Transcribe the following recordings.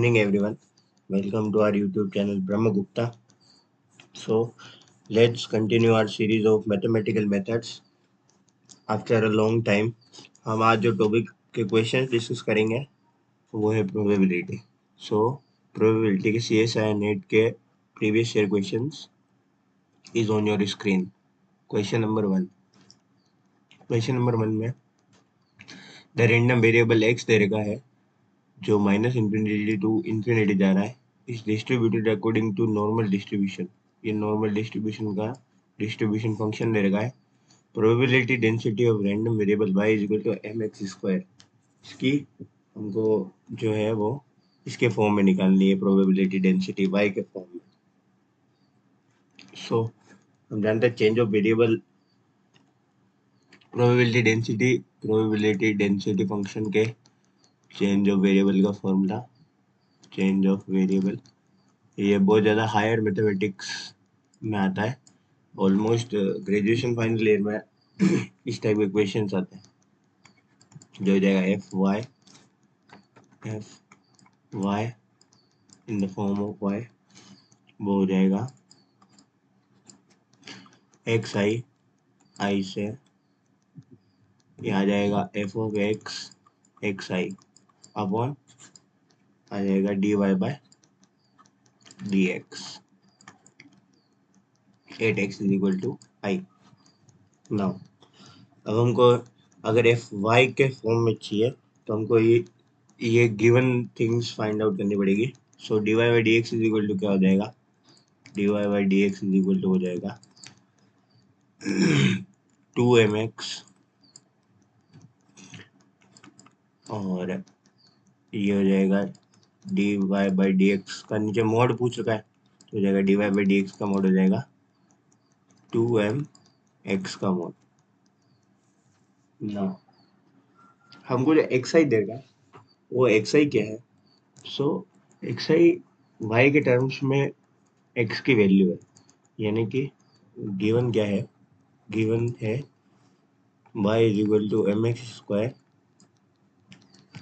Morning everyone, welcome to our YouTube channel Brahma Gupta. So let's continue our series of mathematical methods. After a long time, हम आज जो topic के questions discuss करेंगे वो है probability. So probability के CSI net के previous year questions is on your screen. Question number 1 में द रेंडम वेरिएबल x दे रखा है जो -इंफिनिटी टू इंफिनिटी जा रहा है, is distributed according to normal distribution. ये नॉर्मल डिस्ट्रीब्यूशन का डिस्ट्रीब्यूशन फंक्शन दे रखा है. Probability density of random variable y is equal to mx square. इसकी हमको जो है वो इसके फॉर्म में निकालनी है, प्रोबेबिलिटी डेंसिटी y के फॉर्म में. सो हम जानते हैं change of variable probability density function के चेंज ऑफ वेरिएबल का फॉर्मूला. चेंज ऑफ वेरिएबल ये बहुत ज़्यादा हायर मैथमेटिक्स में आता है. ऑलमोस्ट ग्रेजुएशन फाइनल ईयर में इस टाइप के क्वेश्चन आते हैं. जो हो जाएगा F Y in the form of Y, वो हो जाएगा एक्स आई से ये आ जाएगा F of X I upon आ जाएगा D Y by D X at X is equal to I. Now अब हमको अगर एफ वाई के फॉर्म में चाहिए तो हमको ये गिवन थिंग्स फाइंड आउट करनी पड़ेगी. So D Y by D X is equal to क्या हो जाएगा, D Y by D X is equal to हो जाएगा 2mx और ये हो जाएगा D Y by D X का नीचे मॉड पूछ रखा है तो हो जाएगा D Y by D X का मॉड हो जाएगा 2mx का मॉड. ना हमको जो एक्स आई देगा वो एक्स आई क्या है. सो एक्स आई वाई के टर्म्स में एक्स की वैल्यू है, यानी कि गिवन क्या है, गिवन है y is equal to M X square.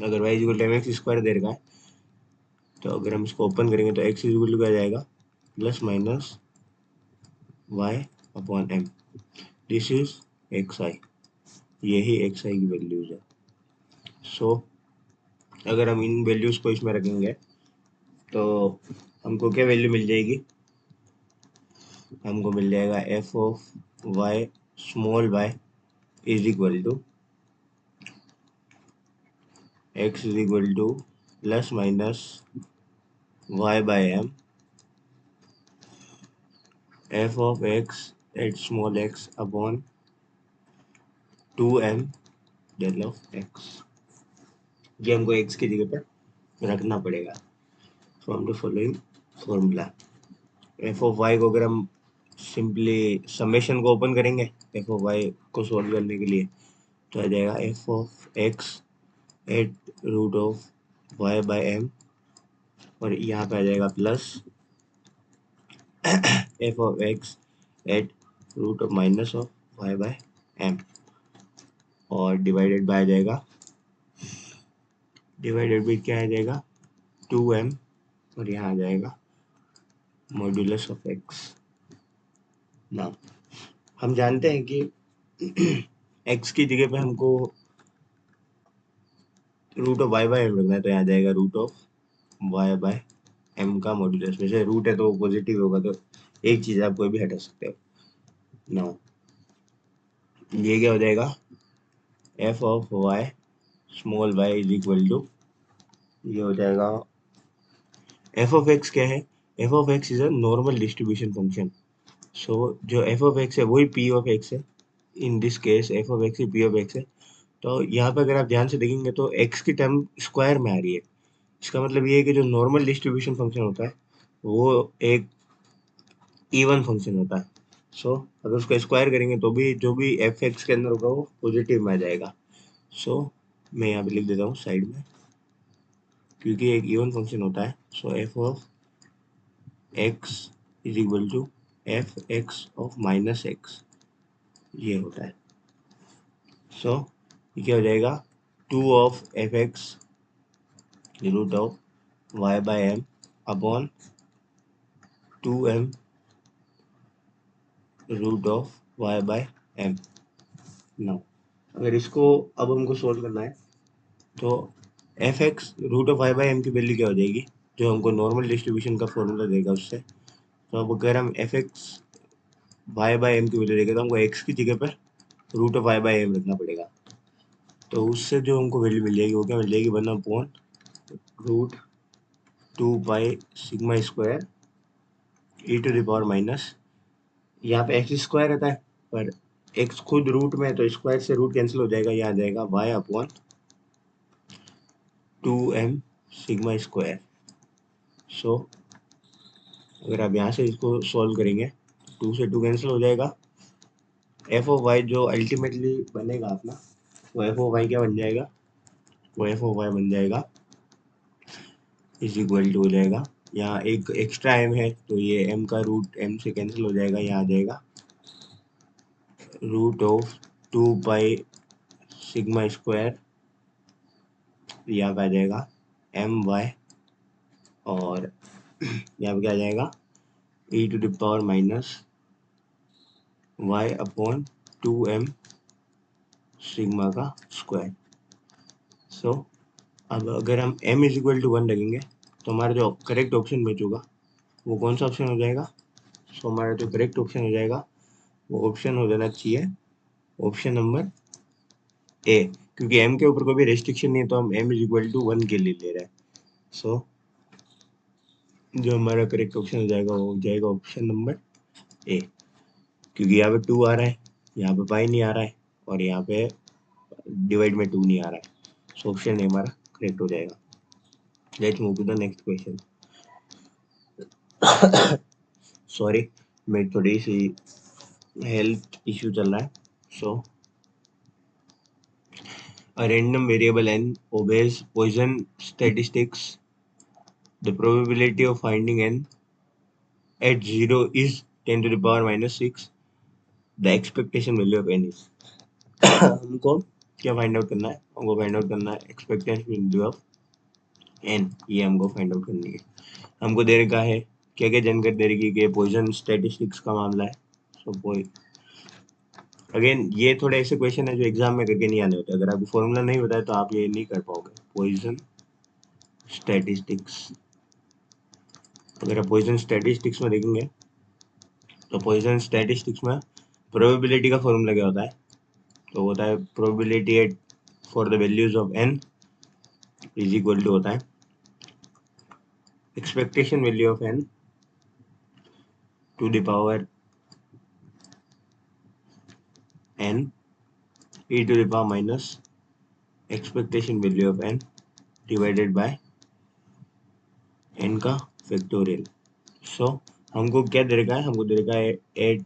अगर y is equal to M X square दे रखा है तो अगर हम इसको ओपन करेंगे तो x इज इक्वल टू क्या जाएगा, plus minus y upon m. This is X I, यही एक्स आई की वैल्यूज है. सो अगर हम इन वैल्यूज को इसमें रखेंगे तो हमको क्या वैल्यू मिल जाएगी, हमको मिल जाएगा F of Y small Y is equal to x is equal to plus minus y by m f of x at small x upon 2m del of x. ये हमको एक्स की जगह पर रखना पड़ेगा from the following formula. F of y को अगर हम सिंपली समेशन को ओपन करेंगे एफ ऑफ वाई को सॉल्व करने के लिए तो आ जाएगा F of x at root of Y by m और यहाँ पे आ जाएगा plus f of x at root of minus of Y by m और डिवाइडेड बाय आ जाएगा, डिवाइडेड बाय क्या आ जाएगा 2m और यहाँ आ जाएगा मॉड्यूलस ऑफ एक्स. ना हम जानते हैं कि x की जगह पे हमको root of Y by m रखना है तो यहाँ आ जाएगा root of Y by m का मॉड्यूलस. वैसे रूट है तो पॉजिटिव होगा तो एक चीज आप कोई भी हटा सकते हो. नाउ ये क्या हो जाएगा, F of Y small Y is equal to ये हो जाएगा एफ ऑफ एक्स क्या है, F of X is a normal distribution function. So जो एफ ऑफ एक्स है वही पी ऑफ एक्स है. In this case F of x P of x है. तो यहाँ पे अगर आप ध्यान से देखेंगे तो एक्स की टर्म स्क्वायर में आ रही है. इसका मतलब ये है कि जो नॉर्मल डिस्ट्रीब्यूशन फंक्शन होता है वो एक इवन फंक्शन होता है. सो अगर उसको स्क्वायर करेंगे तो भी जो भी एफ एक्स के अंदर होगा वो पॉजिटिव में आ जाएगा. सो मैं यहाँ पे लिख देता हूँ साइड में, क्योंकि एक इवन फंक्शन होता है. So F of X is equal to F X of minus X ये होता है. सो ये क्या हो जाएगा 2 of F X root of Y by M upon 2m root of Y by M. Now अगर इसको अब हमको सोल्व करना है तो F X root of Y by M की वैल्यू क्या हो जाएगी, जो हमको नॉर्मल डिस्ट्रीब्यूशन का फॉर्मूला देगा उससे। तो अब अगर हम f x y by M की वैल्यू देगा तो हमको एक्स की जगह पर root of Y by m रखना पड़ेगा। तो उससे जो हमको वैल्यू मिल जाएगी वो क्या मिल जाएगी, 1 upon root 2 pi sigma square e to the power minus, यहाँ पे एक्स स्क्वायर रहता है पर एक्स खुद रूट में है तो स्क्वायर से रूट कैंसिल हो जाएगा, यहाँ आ जाएगा Y upon 2m sigma square. So अगर आप यहाँ से इसको सॉल्व करेंगे 2 से 2 कैंसिल हो जाएगा, एफ ऑफ वाई जो अल्टीमेटली बनेगा अपना वो एफ ऑफ वाई क्या बन जाएगा, वो एफ ऑफ वाई बन जाएगा इज इक्वल टू हो जाएगा, यहाँ एक एक्स्ट्रा एम है तो ये एम का रूट एम से कैंसिल हो जाएगा, यहाँ आ जाएगा root of 2 pi sigma square, यहाँ पे आ जाएगा एम वाई और यहाँ पे क्या आ जाएगा E to the power minus Y upon 2m sigma का स्क्वायर। सो अब अगर हम m इज इक्वल टू 1 लगेंगे तो हमारा जो करेक्ट ऑप्शन बचेगा वो कौन सा ऑप्शन हो जाएगा। सो हमारा जो करेक्ट ऑप्शन हो जाएगा वो ऑप्शन हो जाना चाहिए ऑप्शन नंबर ए, क्योंकि m के ऊपर कोई भी रेस्ट्रिक्शन नहीं है तो हम m इज इक्वल टू 1 के लिए ले रहे हैं। सो जो हमारा करेक्ट ऑप्शन हो जाएगा वो हो जाएगा ऑप्शन नंबर ए, क्योंकि यहाँ पे 2 आ रहा है, यहाँ पे पाई नहीं आ रहा है और यहाँ पे डिवाइड में 2 नहीं आ रहा है। सो ऑप्शन ए हमारा करेक्ट हो जाएगा। Let's move to the next question. Sorry, मेरी थोड़ी सी हेल्थ इश्यू चल रहा है। सो a random variable n obeys Poisson statistics. The probability of finding n at 0 is 10 to the power minus 6. The expectation value of n is हमको क्या find out करना है, हमको फाइंड आउट करना है एक्सपेक्टेशन वैल्यू ऑफ n, ये हमको find out करनी है। हमको दे रखा है क्या क्या जानकारी दे रखी है कि पॉइजन स्टैटिस्टिक्स का मामला है। सो अगेन ये थोड़े ऐसे क्वेश्चन है जो एग्जाम में करके नहीं आने होते, अगर आपको फॉर्मूला नहीं बताया तो आप ये नहीं कर पाओगे। पॉइजन स्टैटिस्टिक्स, अगर आप पॉइजन स्टैटिस्टिक्स में देखेंगे तो पॉइजन स्टैटिस्टिक्स में प्रोबेबिलिटी का फॉर्मूला क्या होता है, तो होता है probability at for the values of n is equal to होता है expectation value of n to the power n e to the power minus expectation value of n divided by n का factorial. So हमको क्या दे रखा है, हमको दे रखा है at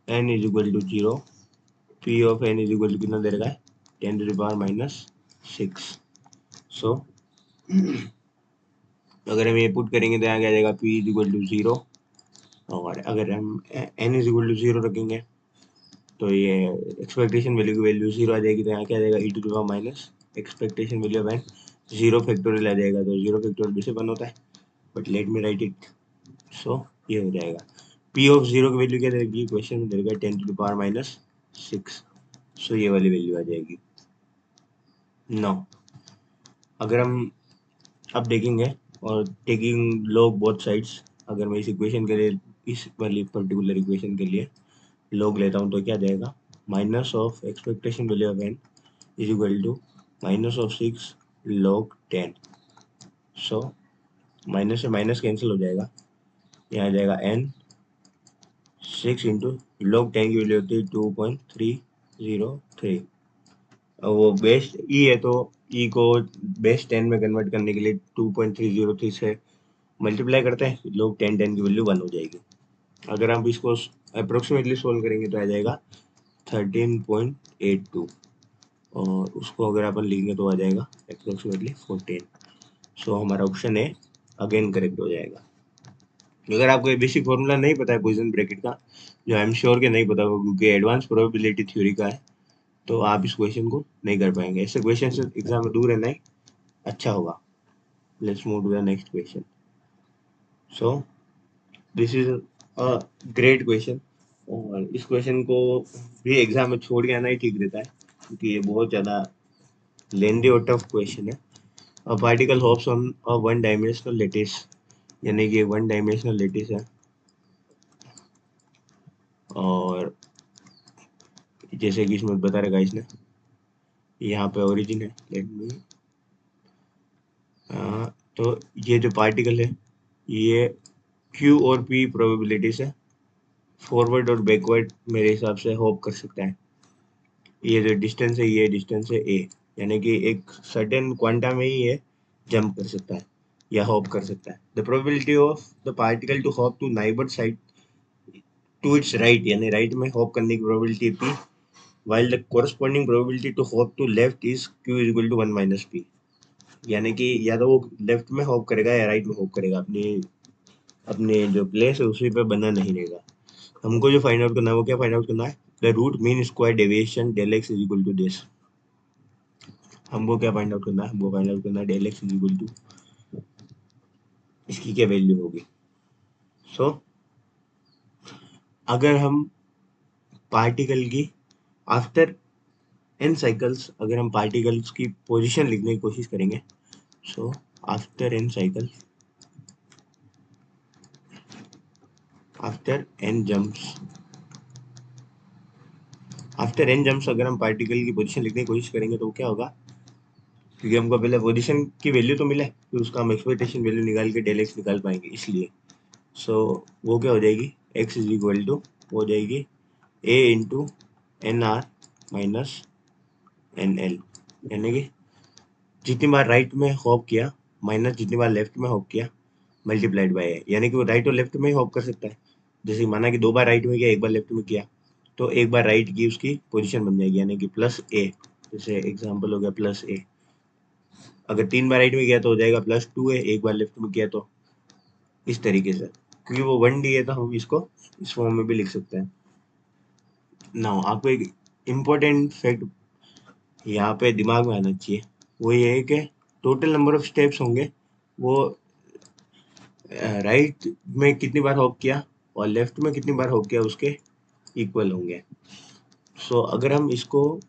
n is equal to 0, p of n is equal to कितना दे रखा है 10 to the power minus 6। सो अगर हम ये पुट करेंगे तो यहाँ क्या आ जाएगा p इज इक्वल टू 0, और अगर हम n इज इक्वल टू 0 रखेंगे तो ये एक्सपेक्टेशन वैल्यू की वैल्यू 0 आ जाएगी, तो यहाँ क्या आ जाएगा e to the power minus expectation value of n 0 factorial आ जाएगा, तो 0 फैक्टोरियल भी से बन होता है but let me write it. So ये हो जाएगा p ऑफ 0 की वैल्यू क्या देगी, क्वेश्चन में देगा 10 टू द पावर माइनस 6। सो ये वाली वैल्यू आ जाएगी। नो अगर हम अब देखेंगे और टेकिंग लॉग बोथ साइड्स, अगर मैं इस इक्वेशन के लिए इस वाली पर्टिकुलर इक्वेशन के लिए लॉग लेता हूँ तो क्या जाएगा minus of expectation value of n is equal to minus of 6 log 10। सो माइनस से माइनस कैंसिल हो जाएगा, यहाँ आ जाएगा n 6 इंटू log 10 की वैल्यू होती है 2.303। वो बेस ई है तो ई को बेस 10 में कन्वर्ट करने के लिए 2.303 से मल्टीप्लाई करते हैं, log 10 की वैल्यू 1 हो जाएगी। अगर हम इसको अप्रोक्सीमेटली सोल्व करेंगे तो आ जाएगा 13.82 और उसको अगर अपन लिखेंगे तो आ जाएगा अप्रोक्सीमेटली 14। सो हमारा ऑप्शन है अगेन करेक्ट हो जाएगा। अगर आपको ये बेसिक फॉर्मूला नहीं पता है पॉइजन ब्रैकेट का, जो आई एम श्योर के नहीं पता होगा क्योंकि एडवांस प्रोबेबिलिटी थ्योरी का है, तो आप इस क्वेश्चन को नहीं कर पाएंगे। ऐसे क्वेश्चन से एग्जाम में दूर रहना ही अच्छा होगा। let's move to the next question. So this is a great question, और इस क्वेश्चन को भी एग्जाम में छोड़ के आना ही ठीक रहता है, क्योंकि ये बहुत ज़्यादा लेंदी और टफ क्वेश्चन है। A particle hops on a one dimensional lattice, यानी कि वन डायमेंशनल लेटिस है, और जैसे कि इसमें बता रखा है इसने, यहाँ पे ओरिजिन है, लेट मी, तो ये जो पार्टिकल है ये क्यू और पी प्रोबेबिलिटीज है, फॉरवर्ड और बैकवर्ड मेरे हिसाब से होप कर सकता है। ये जो डिस्टेंस है ये डिस्टेंस है ए, यानी कि एक सर्टेन क्वांटा में ही ये जंप कर सकता है या हॉप कर सकता है। The probability of the particle to hop to neighbour side to its right, यानी राइट में हॉप करने की probability p, while the corresponding probability to hop to left is q is equal to 1 minus p, यानी कि या तो वो left में हॉप करेगा या राइट में हॉप करेगा, अपनी अपने जो प्लेस है उसी पे बना नहीं रहेगा। हमको जो फाइंड आउट करना है वो क्या फाइंड आउट करना है, the root mean square deviation del x is equal to this. हमको क्या फाइंड आउट करना है, हमको फाइंड आउट करना है del x is equal to इसकी क्या वैल्यू होगी। सो अगर हम पार्टिकल की आफ्टर एन साइकिल्स, अगर हम पार्टिकल्स की पोजीशन लिखने की कोशिश करेंगे, सो after n cycle, after n jumps, after n jumps अगर हम पार्टिकल की पोजीशन लिखने की कोशिश करेंगे तो क्या होगा, क्योंकि हमको पहले पोजीशन की वैल्यू तो मिले, फिर उसका हम एक्सपेक्टेशन वैल्यू निकाल के डेल एक्स निकाल पाएंगे, इसलिए सो वो क्या हो जाएगी, एक्स इज इक्वल टू हो जाएगी A into N R minus N L, यानी कि जितनी बार राइट में हॉप किया माइनस जितनी बार लेफ्ट में हॉप किया मल्टीप्लाइड बाय है, यानी कि वो राइट और लेफ्ट में ही हॉप कर सकता है। जैसे माना कि 2 बार राइट में किया 1 बार लेफ्ट में किया, तो 1 बार राइट की उसकी पोजीशन बन जाएगी, यानी कि प्लस ए, जैसे एग्जांपल हो गया प्लस ए। अगर 3 बार राइट में किया तो हो जाएगा प्लस 2 ए, 1 बार लेफ्ट में किया तो इस तरीके से, क्योंकि वो 1 डी है तो हम इसको इस फॉर्म में भी लिख सकते हैं। नाउ आपको एक इम्पोर्टेंट फैक्ट यहाँ पे दिमाग में आना चाहिए, वो ये है कि टोटल नंबर ऑफ स्टेप्स होंगे वो राइट में कितनी बार हॉप किया और लेफ्ट में कितनी बार हॉप किया उसके इक्वल होंगे। सो अगर हम इसको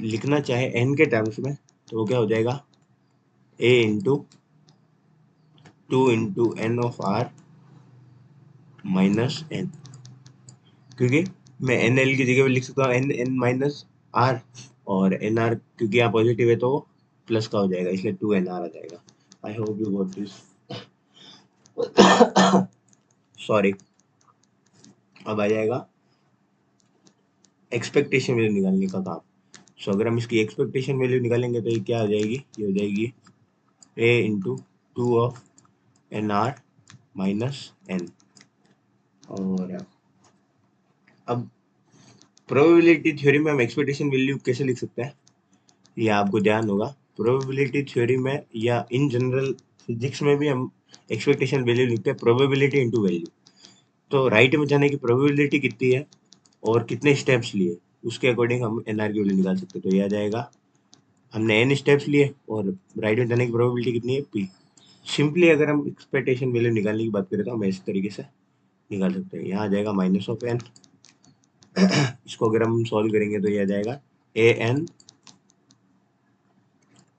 लिखना चाहे एन के टर्म्स में तो वो क्या हो जाएगा, A into 2 into N of R minus N, क्योंकि मैं एन एल की जगह पे लिख सकता हूँ एन एन माइनस आर, और एन आर क्योंकि यहाँ पॉजिटिव है तो प्लस का हो जाएगा, इसलिए 2 एन आर आ जाएगा। I hope you got this, sorry. अब आ जाएगा एक्सपेक्टेशन वैल्यू निकालने का काम। सो अगर हम इसकी एक्सपेक्टेशन वैल्यू निकालेंगे तो ये क्या हो जाएगी, ये हो जाएगी A into 2 of N R minus N. और अब प्रोबेबिलिटी थ्योरी में हम एक्सपेक्टेशन वैल्यू कैसे लिख सकते हैं, ये आपको ध्यान होगा। प्रोबेबिलिटी थ्योरी में या इन जनरल फिजिक्स में भी हम एक्सपेक्टेशन वैल्यू लिखते हैं प्रोबेबिलिटी इनटू वैल्यू। तो राइट में जाने की प्रोबेबिलिटी कितनी है और कितने स्टेप्स लिए, उसके अकॉर्डिंग हम एनआर की वैल्यू निकाल सकते हैं। तो ये आ जाएगा, हमने एन स्टेप्स लिए और राइट में जाने की प्रोबेबिलिटी कितनी है पी। सिंपली अगर हम एक्सपेक्टेशन वैल्यू निकालने की बात करें तो हम इस तरीके से निकाल सकते हैं। यहाँ आ जाएगा माइनस ऑफ एन, इसको अगर हम सॉल्व करेंगे तो ये आ जाएगा A N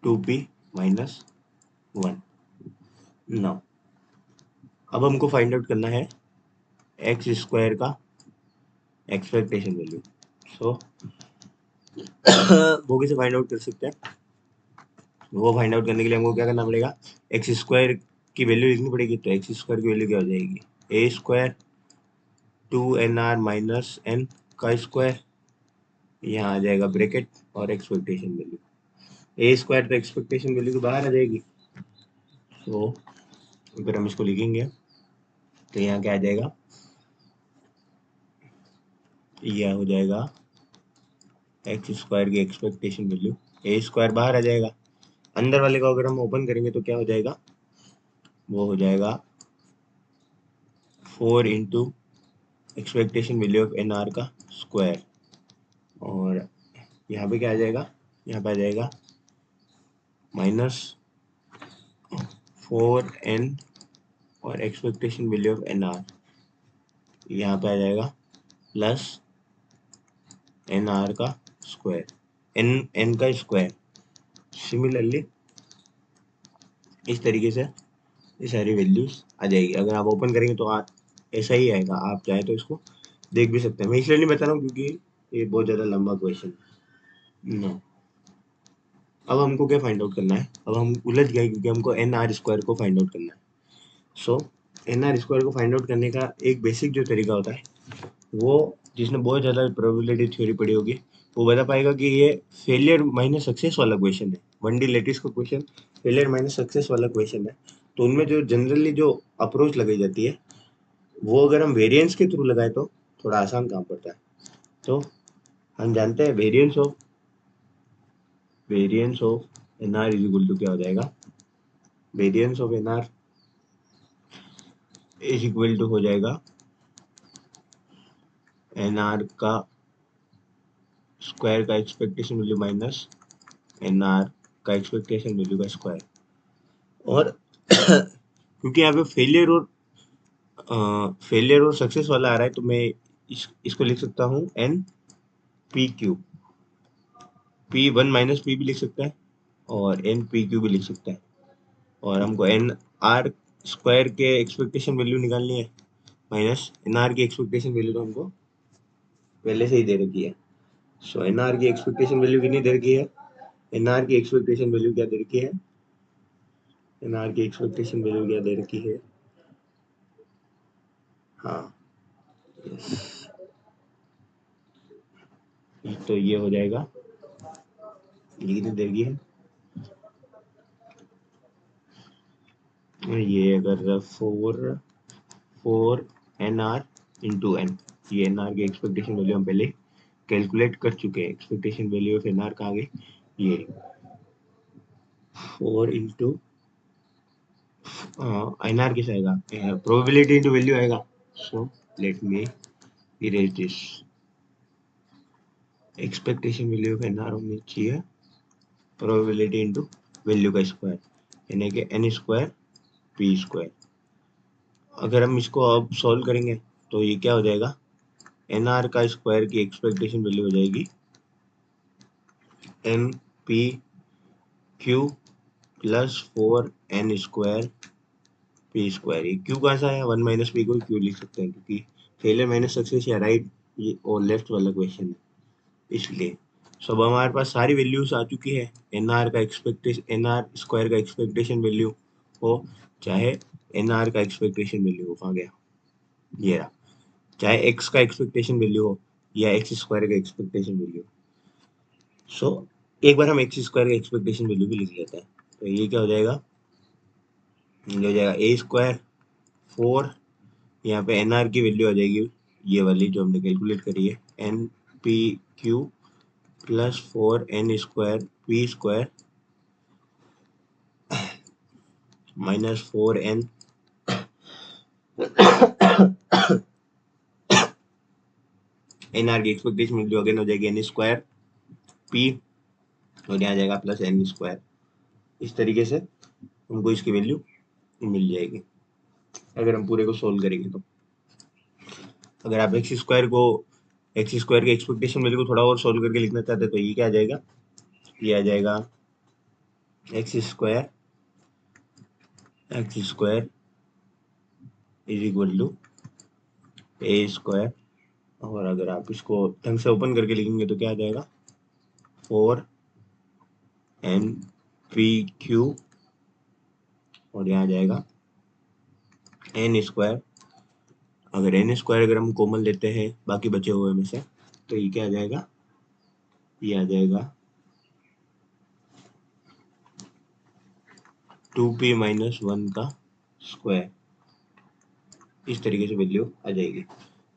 2p minus 1। Now अब हमको फाइंड आउट करना है एक्स स्क्वायर का एक्सपेक्टेशन वैल्यू। सो वो कैसे फाइंड आउट कर सकते हैं, वो फाइंड आउट करने के लिए हमको क्या करना पड़ेगा, एक्स स्क्वायर की वैल्यू लिखनी पड़ेगी। तो एक्स स्क्वायर की वैल्यू क्या हो जाएगी, ए स्क्वायर 2nr माइनस एन का स्क्वायर, यहाँ आ जाएगा ब्रैकेट और एक्सपेक्टेशन वैल्यू। ए स्क्वायर तो एक्सपेक्टेशन वैल्यू के बाहर आ जाएगी, तो अगर हम इसको लिखेंगे तो यहाँ क्या आ जाएगा, यह हो जाएगा एक्स स्क्वायर की एक्सपेक्टेशन वैल्यू, ए स्क्वायर बाहर आ जाएगा, अंदर वाले को अगर हम ओपन करेंगे तो क्या हो जाएगा, वो हो जाएगा 4 into expectation value of N R का स्क्वायर, और यहाँ पे क्या आ जाएगा, यहाँ पे आ जाएगा माइनस 4n और expectation value of N r यहाँ पे आ जाएगा प्लस एन आर का स्क्वायर, एन का स्क्वायर। सिमिलरली इस तरीके से ये सारी वैल्यूज आ जाएगी। अगर आप ओपन करेंगे तो ऐसा ही आएगा। आप चाहे तो इसको देख भी सकते हैं। मैं इसलिए नहीं बता रहा हूँ क्योंकि ये बहुत ज़्यादा लंबा क्वेश्चन है। अब हमको क्या फाइंड आउट करना है? अब हम उलझ गए क्योंकि हमको एन आर स्क्वायर को फाइंड आउट करना है। सो एन आर स्क्वायर को फाइंड आउट करने का एक बेसिक जो तरीका होता है, वो जिसने बहुत ज़्यादा प्रोबेबिलिटी थ्योरी पढ़ी होगी वो बता पाएगा कि ये फेलियर माइनस सक्सेस वाला क्वेश्चन है। 1D लेटिस का क्वेश्चन फेलियर माइनस सक्सेस वाला क्वेश्चन है। तो उनमें जो जनरली जो अप्रोच लगाई जाती है वो अगर हम वेरिएंस के थ्रू लगाए तो थोड़ा आसान काम पड़ता है। तो हम जानते हैं variance of N r is equal to क्या हो जाएगा? Variance of N r is equal to हो जाएगा एन आर का स्क्वायर का expectation value minus n are का एक्सपेक्टेशन वैल्यू का स्क्वायर। और क्योंकि यहाँ पे फेलियर और सक्सेस वाला आ रहा है तो मैं इसको लिख सकता हूँ n P q. P one minus p भी लिख सकता है और एन पी क्यू भी लिख सकता है। और हमको एन आर स्क्वायर के एक्सपेक्टेशन वैल्यू निकालनी है माइनस एन आर की एक्सपेक्टेशन वैल्यू तो हमको पहले से ही दे रखी है। सो एन आर की एक्सपेक्टेशन वैल्यू कितनी दे रखी है? एन आर की एक्सपेक्टेशन वैल्यू क्या दे रखी है? एन आर की एक्सपेक्टेशन वैल्यू क्या दे रखी है? हाँ, यस। तो ये हो जाएगा, ये कितनी देर की है? ये अगर four n r into n, ये एन आर की एक्सपेक्टेशन वैल्यू हम पहले कैलकुलेट कर चुके हैं। Expectation value of N r कहाँ गई? ये 4 इंटू एन आर किस आएगा? प्रोबेबिलिटी इंटू वैल्यू आएगा। So let me erase this. Expectation value of N R होनी चाहिए प्रोबेबिलिटी इंटू वैल्यू का स्क्वायर, यानी कि एन स्क्वायर पी स्क्वायर। अगर हम इसको अब सॉल्व करेंगे तो ये क्या हो जाएगा? एन आर का स्क्वायर की एक्सपेक्टेशन वैल्यू हो जाएगी N P Q plus 4 N square P square. ये क्यू कहाँ से आया? 1 माइनस पी को क्यू लिख सकते हैं क्योंकि फेलियर माइनस सक्सेस या राइट ये और लेफ्ट वाला क्वेश्चन है, इसलिए। सो अब हमारे पास सारी वैल्यूज आ चुकी है। एन आर का एक्सपेक्टेशन, एन आर स्क्वायर का एक्सपेक्टेशन वैल्यू हो, चाहे एन आर का एक्सपेक्टेशन वैल्यू हो, कहाँ गया? ये रहा। चाहे एक्स का एक्सपेक्टेशन वैल्यू हो या एक्स स्क्वायर का एक्सपेक्टेशन वैल्यू। सो एक बार हम एक्स स्क्वायर का एक्सपेक्टेशन वैल्यू भी लिख लेते हैं। तो ये क्या हो जाएगा? ये हो जाएगा ए स्क्वायर 4, यहाँ पे एन आर की वैल्यू आ जाएगी ये वाली जो हमने कैलकुलेट करी है, N P Q plus 4 N square P square minus 4 N N are की एक्सपेक्टेशन वैल्यू अगेन हो जाएगी एन स्क्वायर पी और यहाँ जाएगा प्लस एन स्क्वायर। इस तरीके से हमको इसकी वैल्यू मिल जाएगी अगर हम पूरे को सोल्व करेंगे तो। अगर आप एक्स स्क्वायर के एक्सपेक्टेशन वैल्यू को थोड़ा और सोल्व करके लिखना चाहते हैं तो ये क्या आ जाएगा? ये आ जाएगा X square is equal to A square. और अगर आप इसको ढंग से ओपन करके लिखेंगे तो क्या आ जाएगा? 4 एन पी क्यू और यहाँ आ जाएगा एन स्क्वायर। अगर एन स्क्वायर अगर हम कॉमन लेते हैं बाकी बचे हुए में से तो ये क्या आ जाएगा? ये आ जाएगा 2p माइनस 1 का स्क्वायर। इस तरीके से वैल्यू आ जाएगी।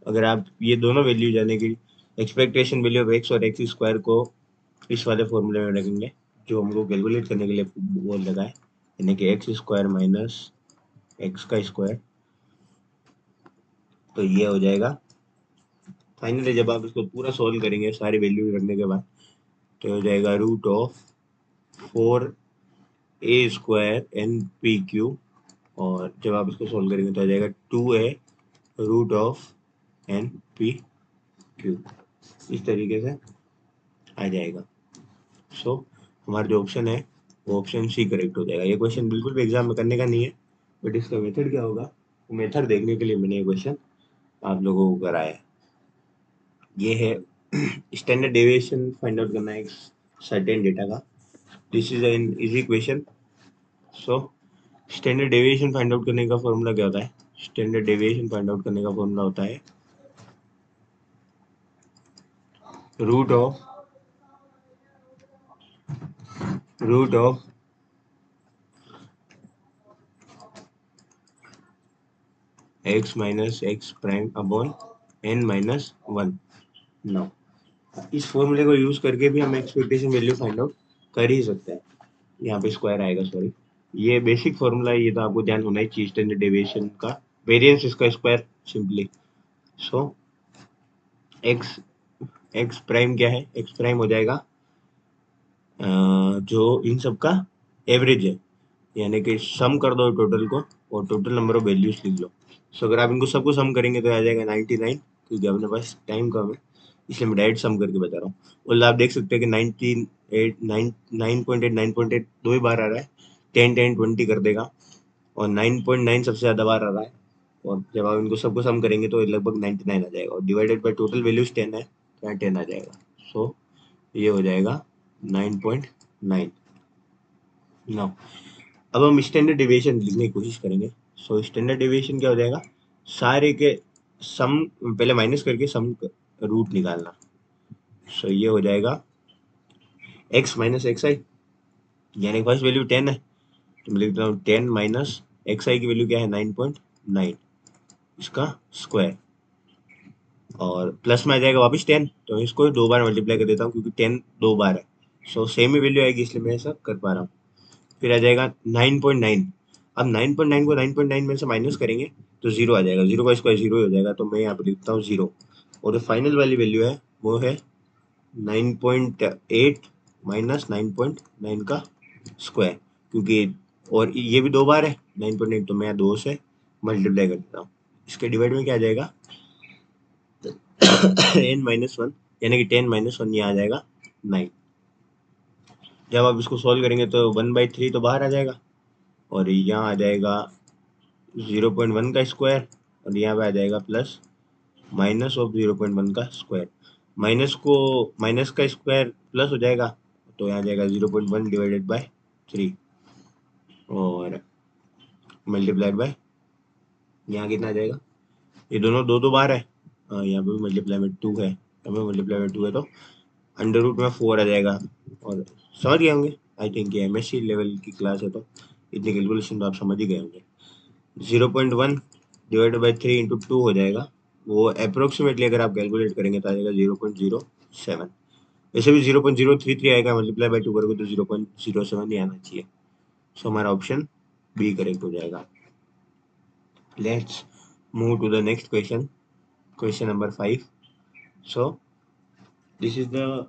अगर आप ये दोनों वैल्यू जाने की एक्सपेक्टेशन वैल्यू ऑफ एक्स और एक्स स्क्वायर को इस वाले फॉर्मूले में रखेंगे जो हमको कैलकुलेट करने के लिए वो लगा है, यानी कि एक्स स्क्वायर माइनस एक्स का स्क्वायर, तो ये हो जाएगा। फाइनली जब आप इसको पूरा सॉल्व करेंगे सारी वैल्यू रखने के बाद तो हो जाएगा root of 4 A square N P Q और जब आप इसको सोल्व करेंगे तो आ जाएगा 2a root of N P Q, इस तरीके से आ जाएगा। सो हमारा जो ऑप्शन है वो ऑप्शन सी करेक्ट हो जाएगा। ये क्वेश्चन बिल्कुल भी एग्जाम में करने का नहीं है, बट इसका मेथड क्या होगा वो मेथड देखने के लिए मैंने ये क्वेश्चन आप लोगों को कराया है। ये है स्टैंडर्ड डेविएशन फाइंड आउट करना है एक सर्टेन डेटा का। This is an easy question. So standard deviation find out करने का फॉर्मूला क्या होता है? स्टैंडर्ड डेविएशन फाइंड आउट करने का फॉर्मूला होता है root of X minus X prime upon N minus one. Now इस फॉर्मूले को यूज करके भी हम एक्सपेक्टेशन वैल्यू फाइंड आउट कर ही सकते हैं। यहाँ पे स्क्वायर आएगा, सॉरी, ये बेसिक फॉर्मूला है, ये तो आपको ध्यान होना ही चाहिए। स्टैंडर्ड डेविएशन का वेरिएंस इसका स्क्वायर सिंपली। सो एक्स एक्स प्राइम क्या है? एक्स प्राइम हो जाएगा जो इन सब का एवरेज है, यानी कि सम कर दो टोटल को और टोटल नंबर ऑफ वैल्यूज लिख लो। सो अगर आप इनको सबको सम करेंगे तो आ जाएगा 99, क्योंकि अपने पास टाइम कम है इसलिए मैं डायरेक्ट सम करके बता रहा हूँ। और आप देख सकते हैं कि 19 9.8 9.8 दो ही बार आ रहा है, 10 10 20 कर देगा और 9.9 सबसे ज़्यादा बार आ रहा है। और जब आप इनको सबको सम करेंगे तो लगभग 99 आ जाएगा और डिवाइडेड बाय टोटल वैल्यूज 10 है तो यहाँ 10 आ जाएगा। सो ये हो जाएगा 9.9। नाउ अब हम स्टैंडर्ड डेविएशन लिखने की कोशिश करेंगे। सो स्टैंडर्ड डेविएशन क्या हो जाएगा? सारे के सम पहले माइनस करके सम रूट निकालना। सो ये हो जाएगा x माइनस एक्स आई, यानी फर्स्ट वैल्यू 10 है तो मैं लिखता हूँ 10 माइनस एक्स आई की वैल्यू क्या है 9.9, इसका स्क्वायर और प्लस में आ जाएगा वापस 10, तो इसको दो बार मल्टीप्लाई कर देता हूँ क्योंकि 10 दो बार है। सो सेम ही वैल्यू आएगी इसलिए मैं ऐसा कर पा रहा हूँ। फिर आ जाएगा 9.9। अब 9.9 को 9.9 में से माइनस करेंगे तो जीरो आ जाएगा, जीरो का स्क्वायर जीरो ही हो जाएगा, तो मैं यहाँ पे लिखता हूँ जीरो। और जो फाइनल वाली वैल्यू है वो है 9.8 माइनस 9.9 का स्क्वायर, क्योंकि और ये भी दो बार है 9.8, तो मैं दो से मल्टीप्लाई कर देता हूँ। इसके डिवाइड में क्या आ जाएगा n माइनस वन, यानी कि 10 माइनस वन, ये आ जाएगा 9। जब आप इसको सॉल्व करेंगे तो 1/3 तो बाहर आ जाएगा और यहाँ आ जाएगा 0.1 का स्क्वायर और यहाँ पे आ जाएगा प्लस माइनस ऑफ 0.1 का स्क्वायर। माइनस को माइनस का स्क्वायर प्लस हो जाएगा तो यहाँ आ जाएगा 0.1 डिवाइडेड बाय 3 और मल्टीप्लाइड बाय यहाँ कितना आ जाएगा, ये दोनों दो दो बार है, यहाँ पे भी मल्टीप्लाई में 2 है, यहाँ पे मल्टीप्लाई में 2 है तो अंडर रूट में 4 आ जाएगा। और समझ गए होंगे, आई थिंक ये एमएससी लेवल की क्लास है तो इतनी कैलकुलेशन तो आप समझ ही गए होंगे। 0.1 डिवाइडेड बाई 3 इंटू 2 हो जाएगा, वो अप्रोक्सीमेटली अगर आप कैलकुलेट करेंगे तो आ जाएगा 0.07। वैसे भी 0.033 आएगा, मल्टीप्लाई बाई 2 करोगे तो 0.07 ही आना चाहिए। सो हमारा ऑप्शन बी करेक्ट हो जाएगा। Let's move to the next question, question number 5। So this is the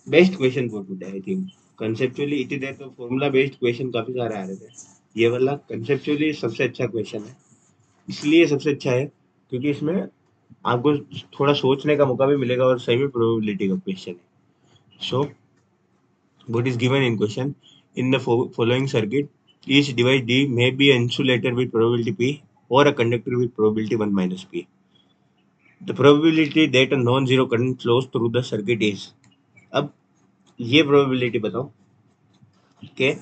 best question for today, I think. Conceptually इतनी देर तो फॉर्मूला बेस्ड क्वेश्चन काफी सारे आ रहे थे, ये वाला कंसेप्चुअली सबसे अच्छा क्वेश्चन है। इसलिए सबसे अच्छा है क्योंकि इसमें आपको थोड़ा सोचने का मौका भी मिलेगा और सही में प्रोबेबिलिटी का क्वेश्चन है। So what is given in question, in the following circuit each device D may be an insulator with probability P or a conductor with probability 1 minus P. The probability that a non-zero current flows through the circuit is। अब ये probability बताओ कि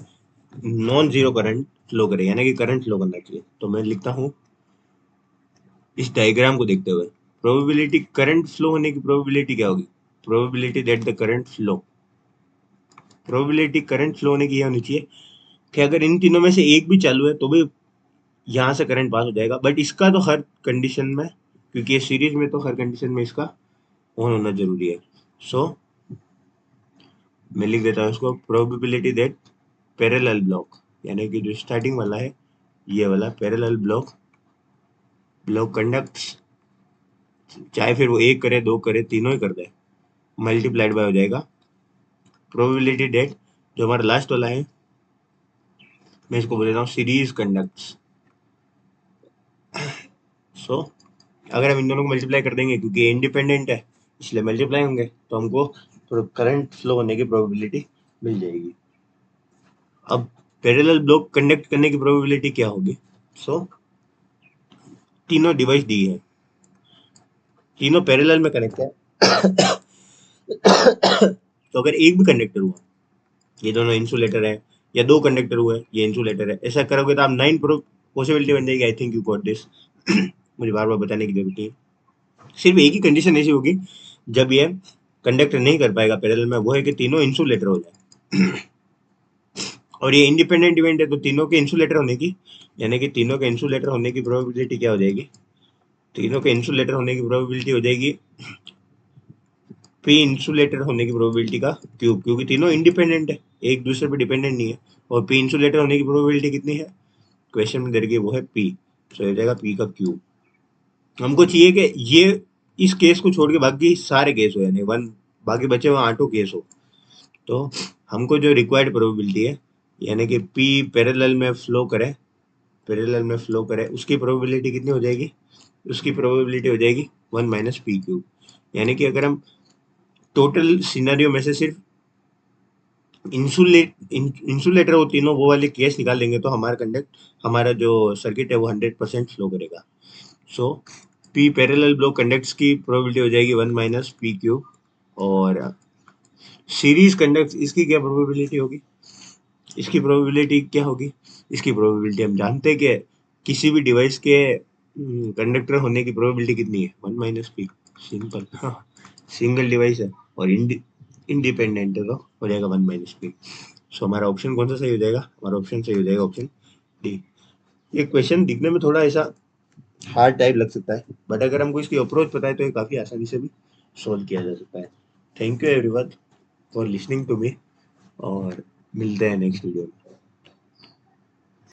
non zero current flow करे, यानी कि current flow करना चाहिए। तो मैं लिखता हूँ इस डायग्राम को देखते हुए, प्रोबेबिलिटी करंट फ्लो होने की प्रोबेबिलिटी क्या होगी, probability that the current flow, probability current flow होने की ये होनी चाहिए कि अगर इन तीनों में से एक भी चालू है तो भी यहाँ से करंट पास हो जाएगा, बट इसका तो हर कंडीशन में, क्योंकि ये सीरीज में तो हर कंडीशन में इसका ऑन होना जरूरी है। सो मैं लिख देता हूँ इसको, प्रोबेबिलिटी दैट पैरेलल ब्लॉक, यानी कि जो स्टार्टिंग वाला है ये वाला पैरेलल ब्लॉक कंडक्ट्स, चाहे फिर वो एक करे दो करे तीनों ही कर दे, मल्टीप्लाइड बाय हो जाएगा प्रोबेबिलिटी डेट, जो हमारा लास्ट वाला है मैं इसको बोल देता हूँ सीरीज कंडक्ट्स। सो अगर हम इन दोनों को मल्टीप्लाई कर देंगे, क्योंकि ये इंडिपेंडेंट है इसलिए मल्टीप्लाई होंगे, तो हमको थोड़ा करंट फ्लो होने की प्रोबेबिलिटी मिल जाएगी। अब पैरेलल ब्लॉक कंडक्ट करने की प्रोबेबिलिटी क्या होगी? सो तीनों डिवाइस दी है, तीनों पैरेलल में कनेक्ट है। तो अगर एक भी कंडक्टर हुआ, ये दोनों इंसुलेटर है, या दो कंडक्टर हुए ये इंसुलेटर है, ऐसा करोगे तो आप 9 पॉसिबिलिटी बन जाएगी। I think you got this. मुझे बार बार बताने की जरूरत नहीं है। सिर्फ एक ही कंडीशन ऐसी होगी जब ये कंडक्टर नहीं कर पाएगा पैरेलल में, वो है कि तीनों इंसुलेटर हो जाए। और ये इंडिपेंडेंट इवेंट है, तो तीनों के इंसुलेटर होने की, यानी कि तीनों के इंसुलेटर होने की प्रोबेबिलिटी क्या हो जाएगी? तीनों के इंसुलेटर होने की प्रोबेबिलिटी हो जाएगी पी इंसुलेटर होने की प्रोबेबिलिटी का क्यूब, क्योंकि तीनों इंडिपेंडेंट है, एक दूसरे पे डिपेंडेंट नहीं है। और पी इंसुलेटर होने की प्रोबेबिलिटी कितनी है क्वेश्चन में दे रखी है, वो है पी। तो हो जाएगा पी का क्यूब। हमको चाहिए कि ये इस केस को छोड़ के बाकी सारे केस हो, यानी वन बाकी बचे हुए 8 केस हो। तो हमको जो रिक्वायर्ड प्रोबेबिलिटी है, यानी कि पी पैरेलल में फ्लो करे, उसकी प्रोबेबिलिटी कितनी हो जाएगी? उसकी प्रोबेबिलिटी हो जाएगी 1 माइनस पी क्यूब। यानी कि अगर हम टोटल सिनेरियो में से सिर्फ इंसुलेटर वो तीनों वो वाले केस निकाल लेंगे, तो हमारा जो सर्किट है वो 100% फ्लो करेगा। सो पी पैरेलल ब्लॉक कंडक्ट्स की प्रोबेबिलिटी हो जाएगी 1 माइनस पी क्यूब। और सीरीज कंडक्ट्स, इसकी क्या प्रोबेबिलिटी होगी? इसकी प्रोबेबिलिटी क्या होगी? इसकी प्रोबेबिलिटी हम जानते हैं कि किसी भी डिवाइस के कंडक्टर होने की प्रोबेबिलिटी कितनी है? 1 माइनस पी। सिंपल। हाँ, सिंगल डिवाइस है और इंडिपेंडेंट है, तो हो जाएगा 1 माइनस पी। सो हमारा ऑप्शन कौन सा सही हो जाएगा? हमारा ऑप्शन सही हो जाएगा ऑप्शन डी। ये क्वेश्चन दिखने में थोड़ा ऐसा हार्ड टाइप लग सकता है, बट अगर हमको इसकी अप्रोच पता है तो ये काफ़ी आसानी से भी सॉल्व किया जा सकता है। Thank you everyone for listening to me, और मिलते हैं नेक्स्ट वीडियो में।